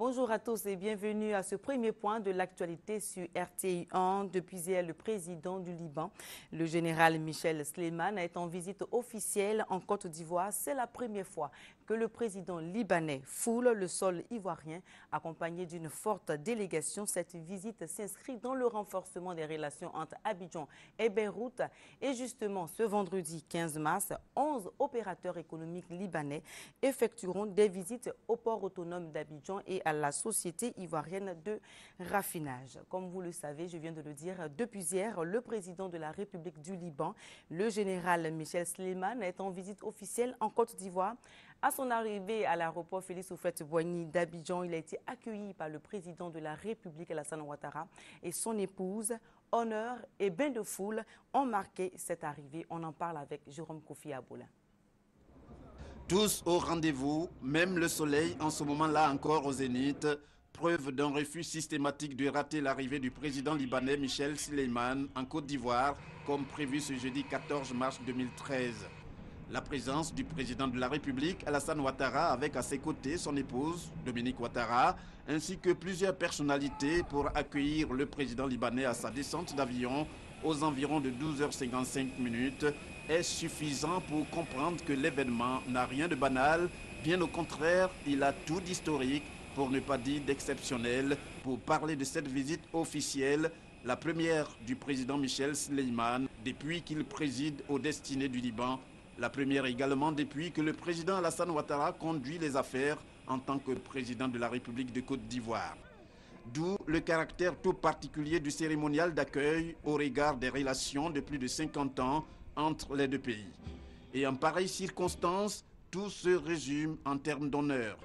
Bonjour à tous et bienvenue à ce premier point de l'actualité sur RTI 1. Depuis hier, le président du Liban, le général Michel Sleiman, est en visite officielle en Côte d'Ivoire. C'est la première fois que le président libanais foule le sol ivoirien, accompagné d'une forte délégation. Cette visite s'inscrit dans le renforcement des relations entre Abidjan et Beyrouth. Et justement, ce vendredi 15 mars, 11 opérateurs économiques libanais effectueront des visites au port autonome d'Abidjan et à la société ivoirienne de raffinage. Comme vous le savez, je viens de le dire, depuis hier, le président de la République du Liban, le général Michel Sleiman, est en visite officielle en Côte d'Ivoire. À son arrivée à l'aéroport Félix Houphouët-Boigny d'Abidjan, il a été accueilli par le président de la République, Alassane Ouattara, et son épouse. Honneur et bain de foule ont marqué cette arrivée. On en parle avec Jérôme Kofi Aboula. Tous au rendez-vous, même le soleil en ce moment-là encore au zénith, preuve d'un refus systématique de rater l'arrivée du président libanais Michel Sleiman en Côte d'Ivoire, comme prévu ce jeudi 14 mars 2013. La présence du président de la République, Alassane Ouattara, avec à ses côtés son épouse, Dominique Ouattara, ainsi que plusieurs personnalités pour accueillir le président libanais à sa descente d'avion aux environs de 12h55 minutes, est suffisant pour comprendre que l'événement n'a rien de banal. Bien au contraire, il a tout d'historique, pour ne pas dire d'exceptionnel, pour parler de cette visite officielle, la première du président Michel Sleiman depuis qu'il préside aux destinées du Liban, la première également depuis que le président Alassane Ouattara conduit les affaires en tant que président de la République de Côte d'Ivoire. D'où le caractère tout particulier du cérémonial d'accueil au regard des relations de plus de 50 ans entre les deux pays. Et en pareille circonstance, tout se résume en termes d'honneur.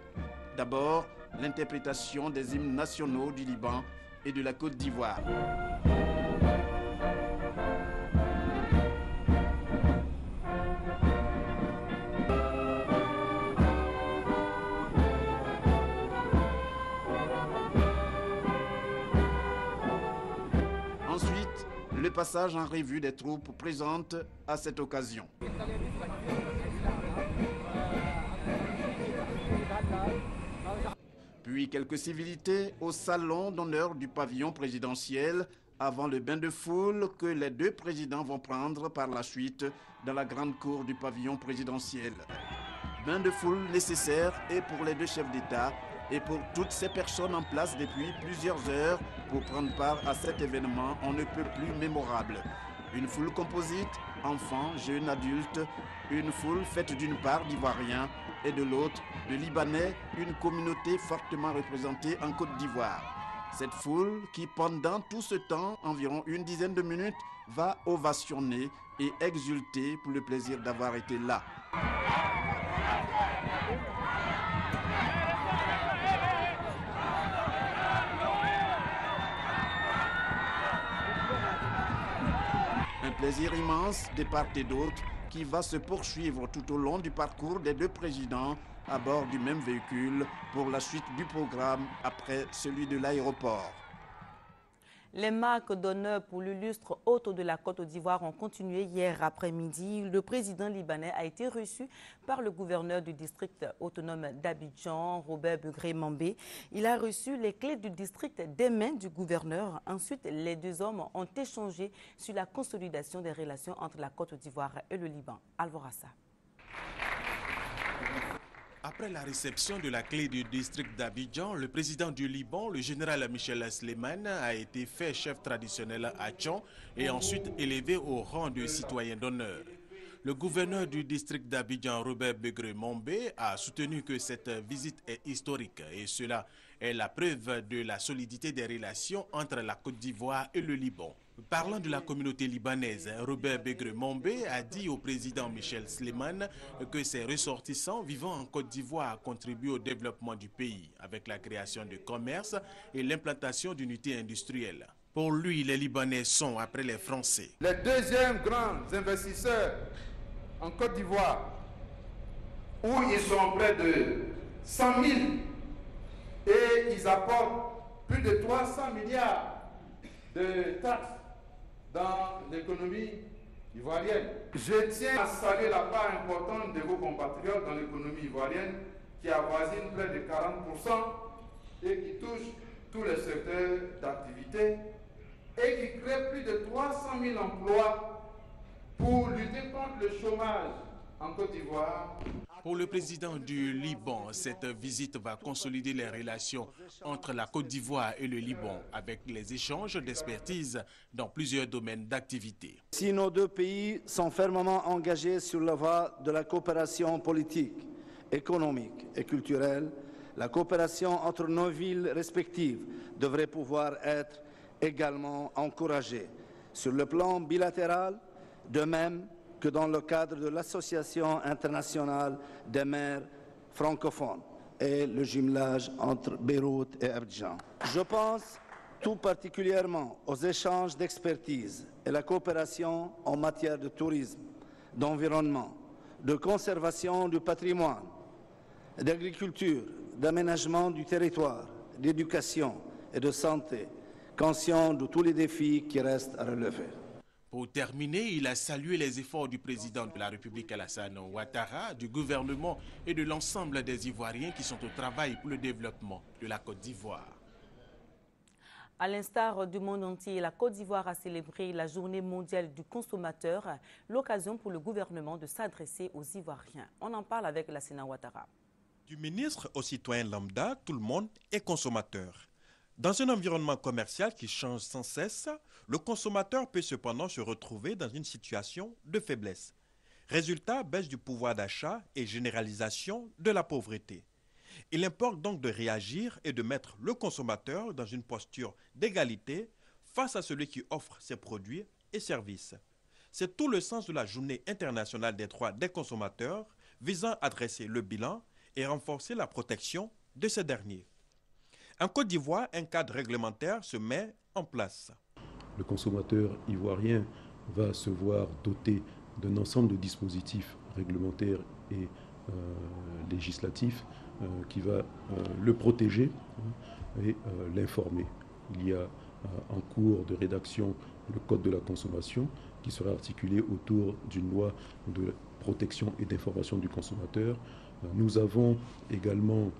D'abord, l'interprétation des hymnes nationaux du Liban et de la Côte d'Ivoire. Ensuite, le passage en revue des troupes présentes à cette occasion. Puis quelques civilités au salon d'honneur du pavillon présidentiel avant le bain de foule que les deux présidents vont prendre par la suite dans la grande cour du pavillon présidentiel. Bain de foule nécessaire et pour les deux chefs d'État et pour toutes ces personnes en place depuis plusieurs heures pour prendre part à cet événement on ne peut plus mémorable. Une foule composite, enfants, jeunes, adultes, une foule faite d'une part d'Ivoiriens et de l'autre de Libanais, une communauté fortement représentée en Côte d'Ivoire. Cette foule qui pendant tout ce temps, environ une dizaine de minutes, va ovationner et exulter pour le plaisir d'avoir été là. Un plaisir immense de part et d'autre qui va se poursuivre tout au long du parcours des deux présidents à bord du même véhicule pour la suite du programme après celui de l'aéroport. Les marques d'honneur pour l'illustre hôte de la Côte d'Ivoire ont continué hier après-midi. Le président libanais a été reçu par le gouverneur du district autonome d'Abidjan, Robert Begré-Mambé. Il a reçu les clés du district des mains du gouverneur. Ensuite, les deux hommes ont échangé sur la consolidation des relations entre la Côte d'Ivoire et le Liban. Alvorassa. Après la réception de la clé du district d'Abidjan, le président du Liban, le général Michel Sleiman, a été fait chef traditionnel à Tchon et ensuite élevé au rang de citoyen d'honneur. Le gouverneur du district d'Abidjan, Robert Begré-Mambé, a soutenu que cette visite est historique et cela est la preuve de la solidité des relations entre la Côte d'Ivoire et le Liban. Parlant de la communauté libanaise, Robert Begré-Mambé a dit au président Michel Sleiman que ses ressortissants vivant en Côte d'Ivoire contribuent au développement du pays avec la création de commerce et l'implantation d'unités industrielles. Pour lui, les Libanais sont, après les Français, les deuxièmes grands investisseurs en Côte d'Ivoire, où ils sont près de 100 000 et ils apportent plus de 300 milliards de taxes dans l'économie ivoirienne. Je tiens à saluer la part importante de vos compatriotes dans l'économie ivoirienne qui avoisine près de 40% et qui touche tous les secteurs d'activité et qui crée plus de 300 000 emplois pour lutter contre le chômage en Côte d'Ivoire. Pour le président du Liban, cette visite va consolider les relations entre la Côte d'Ivoire et le Liban avec les échanges d'expertise dans plusieurs domaines d'activité. Si nos deux pays sont fermement engagés sur la voie de la coopération politique, économique et culturelle, la coopération entre nos villes respectives devrait pouvoir être également encouragée sur le plan bilatéral, de même que dans le cadre de l'Association internationale des maires francophones et le jumelage entre Beyrouth et Abidjan. Je pense tout particulièrement aux échanges d'expertise et la coopération en matière de tourisme, d'environnement, de conservation du patrimoine, d'agriculture, d'aménagement du territoire, d'éducation et de santé, conscient de tous les défis qui restent à relever. Pour terminer, il a salué les efforts du président de la République Alassane Ouattara, du gouvernement et de l'ensemble des Ivoiriens qui sont au travail pour le développement de la Côte d'Ivoire. À l'instar du monde entier, la Côte d'Ivoire a célébré la Journée mondiale du consommateur, l'occasion pour le gouvernement de s'adresser aux Ivoiriens. On en parle avec Lassina Ouattara. Du ministre au citoyen lambda, tout le monde est consommateur. Dans un environnement commercial qui change sans cesse, le consommateur peut cependant se retrouver dans une situation de faiblesse. Résultat, baisse du pouvoir d'achat et généralisation de la pauvreté. Il importe donc de réagir et de mettre le consommateur dans une posture d'égalité face à celui qui offre ses produits et services. C'est tout le sens de la Journée internationale des droits des consommateurs visant à dresser le bilan et renforcer la protection de ces derniers. En Côte d'Ivoire, un cadre réglementaire se met en place. Le consommateur ivoirien va se voir doté d'un ensemble de dispositifs réglementaires et législatifs qui va le protéger et l'informer. Il y a en cours de rédaction le Code de la consommation qui sera articulé autour d'une loi de protection et d'information du consommateur. Nous avons également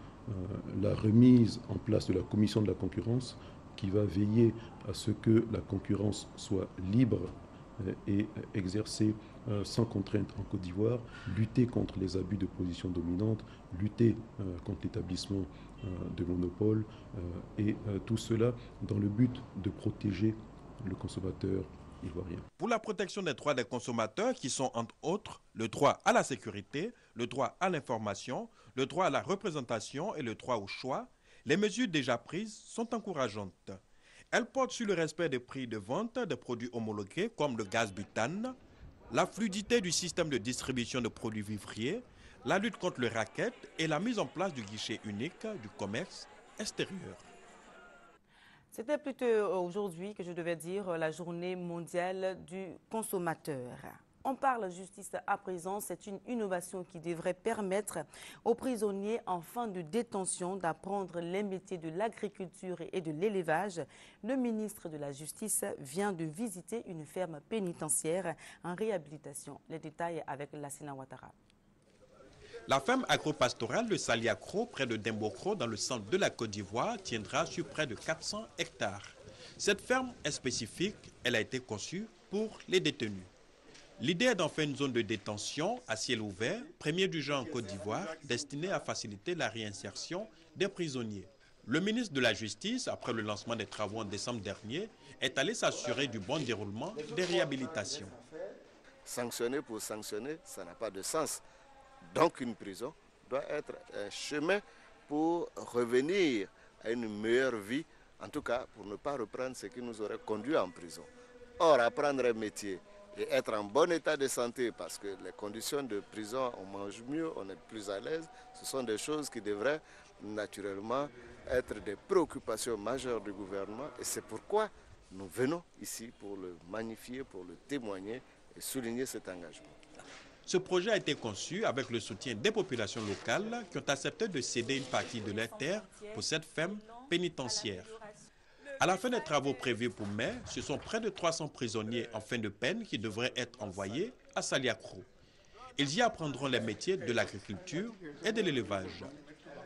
la remise en place de la Commission de la concurrence qui va veiller à ce que la concurrence soit libre et exercée sans contrainte en Côte d'Ivoire, lutter contre les abus de position dominante, lutter contre l'établissement de monopoles et tout cela dans le but de protéger le consommateur ivoirien. Pour la protection des droits des consommateurs qui sont entre autres le droit à la sécurité, le droit à l'information, le droit à la représentation et le droit au choix, les mesures déjà prises sont encourageantes. Elles portent sur le respect des prix de vente des produits homologués comme le gaz butane, la fluidité du système de distribution de produits vivriers, la lutte contre le racket et la mise en place du guichet unique du commerce extérieur. C'était plutôt aujourd'hui que je devais dire la Journée mondiale du consommateur. On parle justice à présent, c'est une innovation qui devrait permettre aux prisonniers en fin de détention d'apprendre les métiers de l'agriculture et de l'élevage. Le ministre de la Justice vient de visiter une ferme pénitentiaire en réhabilitation. Les détails avec Lassina Ouattara. La ferme agro-pastorale de Saliakro, près de Dembokro, dans le centre de la Côte d'Ivoire, tiendra sur près de 400 hectares. Cette ferme est spécifique, elle a été conçue pour les détenus. L'idée est d'en faire une zone de détention à ciel ouvert, premier du genre en Côte d'Ivoire, destinée à faciliter la réinsertion des prisonniers. Le ministre de la Justice, après le lancement des travaux en décembre dernier, est allé s'assurer du bon déroulement des réhabilitations. Sanctionner pour sanctionner, ça n'a pas de sens. Donc une prison doit être un chemin pour revenir à une meilleure vie, en tout cas pour ne pas reprendre ce qui nous aurait conduit en prison. Or, apprendre un métier et être en bon état de santé, parce que les conditions de prison, on mange mieux, on est plus à l'aise, ce sont des choses qui devraient naturellement être des préoccupations majeures du gouvernement. Et c'est pourquoi nous venons ici pour le magnifier, pour le témoigner et souligner cet engagement. Ce projet a été conçu avec le soutien des populations locales qui ont accepté de céder une partie de leurs terres pour cette ferme pénitentiaire. À la fin des travaux prévus pour mai, ce sont près de 300 prisonniers en fin de peine qui devraient être envoyés à Saliakro. Ils y apprendront les métiers de l'agriculture et de l'élevage.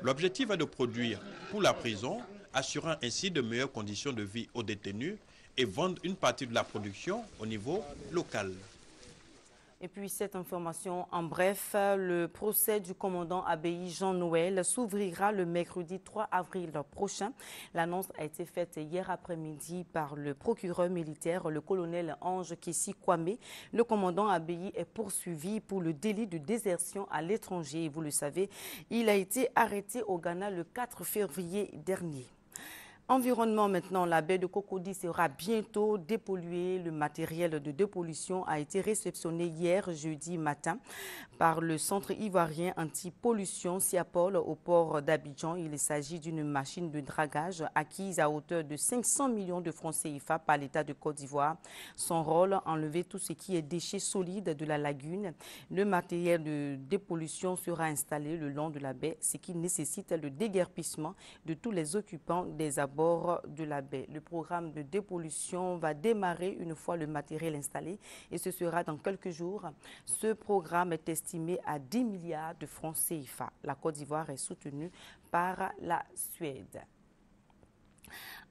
L'objectif est de produire pour la prison assurant ainsi de meilleures conditions de vie aux détenus et vendent une partie de la production au niveau local. Et puis cette information en bref, le procès du commandant ABI Jean-Noël s'ouvrira le mercredi 3 avril prochain. L'annonce a été faite hier après-midi par le procureur militaire, le colonel Ange Kessi Kwame. Le commandant ABI est poursuivi pour le délit de désertion à l'étranger. Vous le savez, il a été arrêté au Ghana le 4 février dernier. Environnement maintenant, la baie de Cocody sera bientôt dépolluée. Le matériel de dépollution a été réceptionné hier, jeudi matin, par le Centre ivoirien anti-pollution Siapol au port d'Abidjan. Il s'agit d'une machine de dragage acquise à hauteur de 500 millions de francs CFA par l'État de Côte d'Ivoire. Son rôle, enlever tout ce qui est déchets solides de la lagune. Le matériel de dépollution sera installé le long de la baie, ce qui nécessite le déguerpissement de tous les occupants des abords de la baie. Le programme de dépollution va démarrer une fois le matériel installé et ce sera dans quelques jours. Ce programme est estimé à 10 milliards de francs CFA. La Côte d'Ivoire est soutenue par la Suède.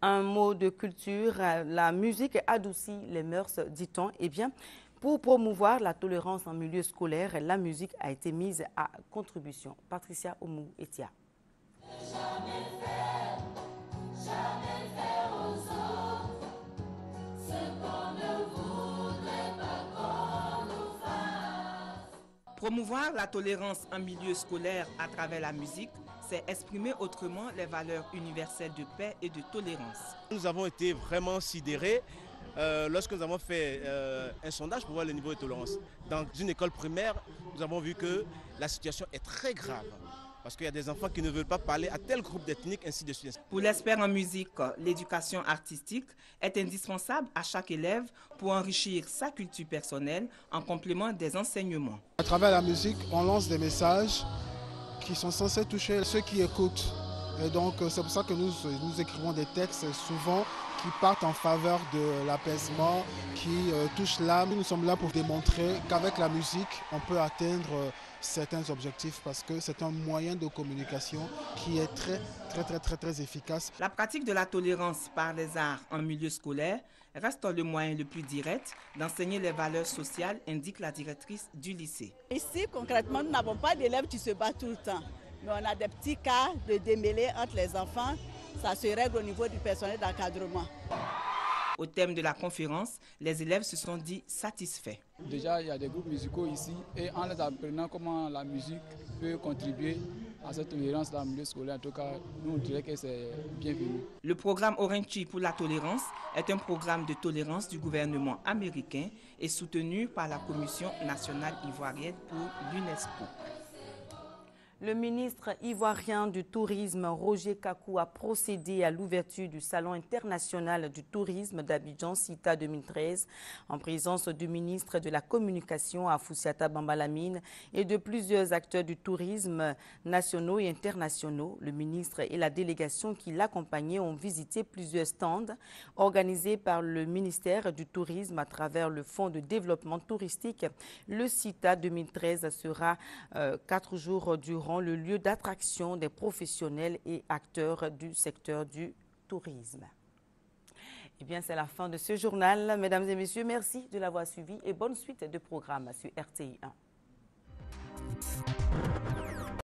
Un mot de culture, la musique adoucit les mœurs, dit-on. Eh bien, pour promouvoir la tolérance en milieu scolaire, la musique a été mise à contribution. Patricia Oumou-Etia. Jamais faire aux autres ce qu'on ne voudrait pas qu'on nous fasse. Promouvoir la tolérance en milieu scolaire à travers la musique, c'est exprimer autrement les valeurs universelles de paix et de tolérance. Nous avons été vraiment sidérés lorsque nous avons fait un sondage pour voir le niveau de tolérance. Dans une école primaire, nous avons vu que la situation est très grave. Parce qu'il y a des enfants qui ne veulent pas parler à tel groupe ethnique, ainsi de suite. Pour l'expert en musique, l'éducation artistique est indispensable à chaque élève pour enrichir sa culture personnelle en complément des enseignements. À travers la musique, on lance des messages qui sont censés toucher ceux qui écoutent. Et donc c'est pour ça que nous écrivons des textes souvent qui partent en faveur de l'apaisement, qui touchent l'âme. Nous sommes là pour démontrer qu'avec la musique, on peut atteindre certains objectifs parce que c'est un moyen de communication qui est très efficace. La pratique de la tolérance par les arts en milieu scolaire reste le moyen le plus direct d'enseigner les valeurs sociales, indique la directrice du lycée. Ici, concrètement, nous n'avons pas d'élèves qui se battent tout le temps, mais on a des petits cas de démêlés entre les enfants. Ça se règle au niveau du personnel d'encadrement. Au thème de la conférence, les élèves se sont dit satisfaits. Déjà, il y a des groupes musicaux ici et en les apprenant comment la musique peut contribuer à cette tolérance dans le milieu scolaire, en tout cas, nous on dirait que c'est bienvenu. Le programme Oranchi pour la tolérance est un programme de tolérance du gouvernement américain et soutenu par la Commission nationale ivoirienne pour l'UNESCO. Le ministre ivoirien du Tourisme, Roger Kakou, a procédé à l'ouverture du Salon international du tourisme d'Abidjan, CITA 2013, en présence du ministre de la Communication, Afoussiata Bambalamine, et de plusieurs acteurs du tourisme nationaux et internationaux. Le ministre et la délégation qui l'accompagnaient ont visité plusieurs stands organisés par le ministère du Tourisme à travers le Fonds de développement touristique. Le CITA 2013 sera 4 jours durant le lieu d'attraction des professionnels et acteurs du secteur du tourisme. Eh bien, c'est la fin de ce journal. Mesdames et messieurs, merci de l'avoir suivi et bonne suite de programmes sur RTI 1.